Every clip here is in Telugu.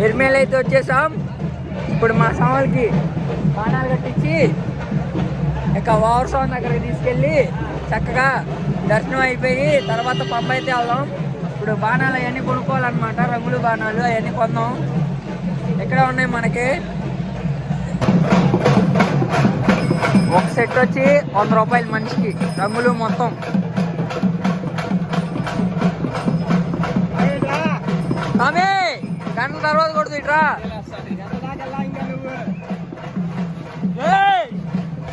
ఎర్మేలు అయితే వచ్చేసాం. ఇప్పుడు మా స్వామికి బాణాలు కట్టించి ఇక ఓవర్ స్వామి దగ్గరికి తీసుకెళ్ళి చక్కగా దర్శనం అయిపోయి తర్వాత పంప అయితే వెళ్దాం. ఇప్పుడు బాణాలు అవన్నీ కొనుక్కోవాలన్నమాట, రంగులు బాణాలు అవన్నీ కొందాం. ఎక్కడ ఉన్నాయి మనకి ఒక సెట్ వచ్చి 100 రూపాయలు మనిషికి, రంగులు మొత్తం. స్వామి గంటల తర్వాత కొడుతు ఇట్రా,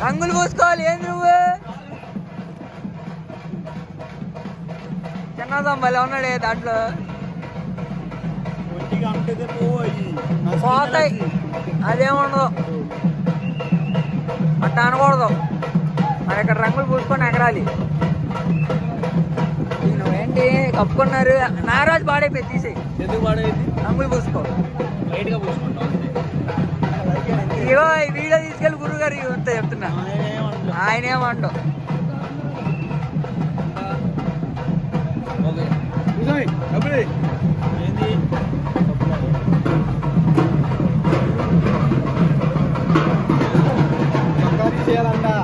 రంగులు పూసుకోవాలి. ఏంది నువ్వు చిన్నదాం భలే ఉన్నాడే దాంట్లో పోతాయి, అదేముండదు అట్లా అనకూడదు. మరి ఇక్కడ రంగులు పూసుకొని ఎగరాలి. ఏంటి కప్పుకున్నారు, నాగరాజు పాడైపోయి తీసేయి. ఎందుకు పాడైంది? రంగులు పూసుకో, లైట్గా పూసుకుంటాం. ఇగో ఈ వీడియో తీసుకెళ్ళి గురువు గారు అంతా చెప్తున్నా, ఆయన ఏమంటావు.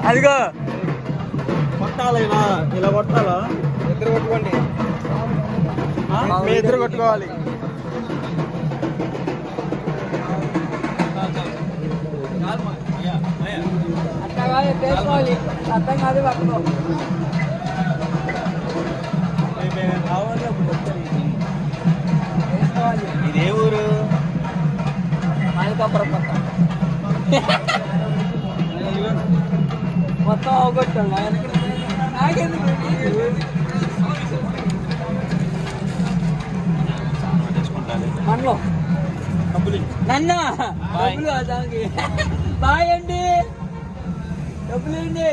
అదిగో కొట్టాలైనా ఇలా కొట్టాలా? ఇద్దరు కొట్టుకోండి, మీ ఇద్దరు కొట్టుకోవాలి. అట్లా కాదు, చేసుకోవాలి. అర్థం కాదు పక్కన ఇదే ఊరు మాలికాపురం పక్క మొత్తం అవగొట్టాను. నాకెందుకు మనలో నన్ను డబ్బులు దానికి బాయ్ అండి, డబ్బులు ఏంటి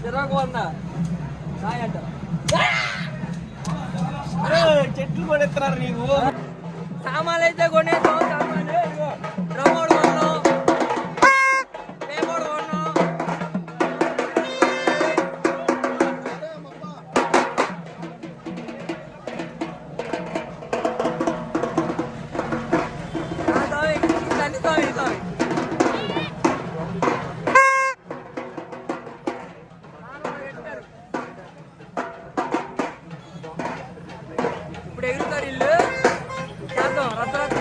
తిరగకు అన్నా బాయ్ అంట. చెట్లు కొడెత్తున్నారు నీకు. సామాన్లు అయితే కొనేసాం, సామాన్లు డ్రమ్మోడు కొన్నాం, పేమోడు కొన్నాం. ఇప్పుడు ఎగురుతారు ఇల్లు చేద్దాం, రద్దరద్దు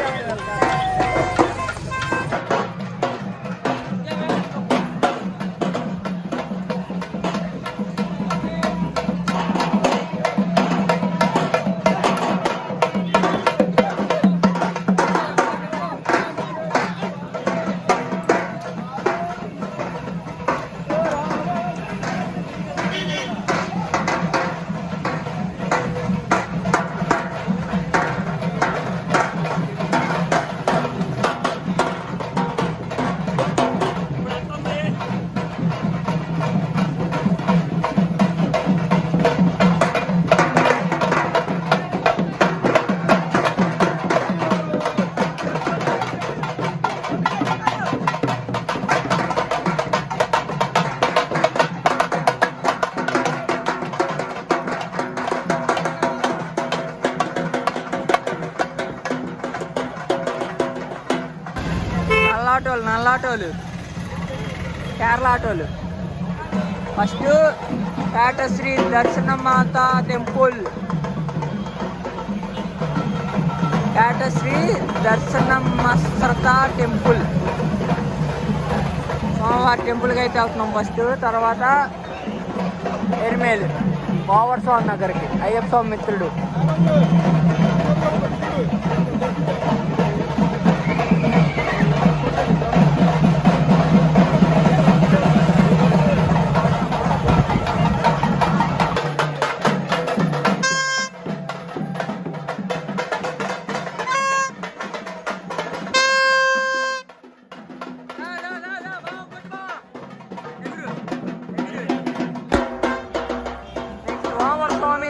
నల్ల ఆటోలు కేరళ ఆటోలు. ఫస్ట్ టాటశ్రీ దర్శనమాత టెంపుల్, టాటశ్రీ దర్శనమస్రత టెంపుల్, సోమవారి టెంపుల్కి అయితే వెళ్తున్నాం ఫస్ట్. తర్వాత ఎర్మేల్ ఓవర్ స్వామి నగర్కి, అయ్యప్ప స్వామి మిత్రుడు.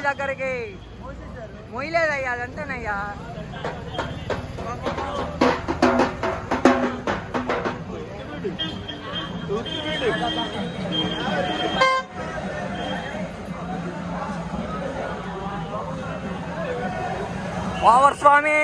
దగ్గరికి మొయ్యలేదయ్యా, అదంతేనయ్యా. ఓవర్ స్వామి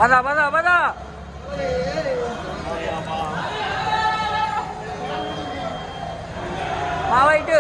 పద పద పద మా వైట్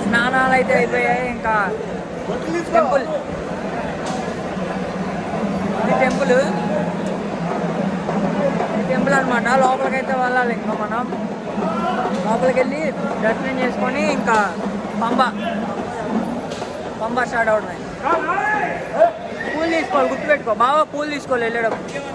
స్నానాలు అయితే అయిపోయాయి. ఇంకా టెంపుల్, ఇది టెంపుల్ అనమాట. లోపలికైతే వెళ్ళాలి. ఇంకా మనం లోపలికి వెళ్ళి దర్శనం చేసుకొని ఇంకా పంబ స్టార్ట్ అవుతున్నాయి. పూలు తీసుకోవాలి, గుర్తుపెట్టుకో బాగా, పూలు తీసుకోవాలి వెళ్ళేటప్పుడు.